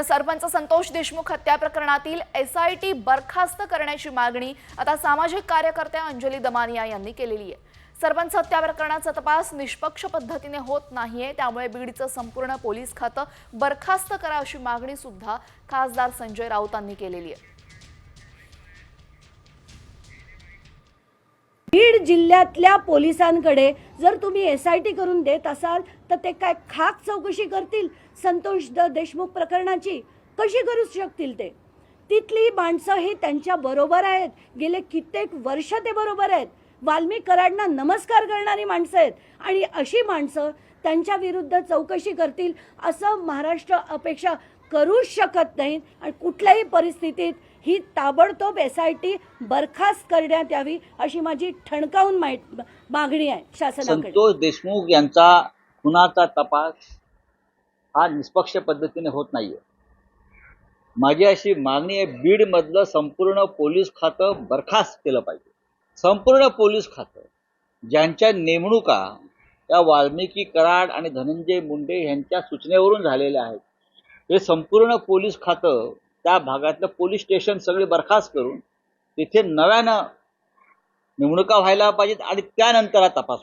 तर सरपंच संतोष देशमुख हत्या प्रकरणातील एसआयटी बरखास्त करण्याची मागणी आता सामाजिक कार्यकर्त्या अंजली दमानिया यांनी केलेली आहे। सरपंच हत्या प्रकरणाचा तपास निष्पक्ष पद्धतीने होत नाहीये, त्यामुळे बीडचं संपूर्ण पोलीस खातं बरखास्त करा अशी मागणी सुद्धा खासदार संजय राऊतांनी केलेली आहे। बीड जिल्ह्यातल्या पोलिसांकडे जर तुम्ही एसआयटी करून देत असाल तर ते काय खाक चौकशी करतील संतोष देशमुख प्रकरणाची? कशी करू शकतील? ते तिथली माणसं ही त्यांच्या बरोबर आहेत, गेले कित्येक वर्ष ते बरोबर आहेत, वाल्मिक कराडना नमस्कार करणारी माणसं आहेत आणि अशी माणसं त्यांच्या विरुद्ध चौकशी करतील असं महाराष्ट्र अपेक्षा करूच शकत नाहीत। आणि कुठल्याही परिस्थितीत ही ताबडतोब एसआयटी बरखास्त करण्यात यावी अशी माझी ठणकावून मागणी आहे शासनाकडे। संतोष देशमुख यांचा खुनाचा तपास हा निष्पक्ष पद्धतीने होत नाहीये। माझी अशी मागणी आहे, बीड मधलं संपूर्ण पोलीस खातं बरखास्त केलं पाहिजे। संपूर्ण पोलीस खातं ज्यांच्या नेमणुका त्या वाल्मिकी कराड आणि धनंजय मुंडे यांच्या सूचनेवरून झालेल्या आहेत, हे संपूर्ण पोलीस खातं त्या भागातलं पोलीस स्टेशन सगळे बरखास्त करून तिथे नव्यानं नेमणुका व्हायला पाहिजेत आणि त्यानंतर हा तपास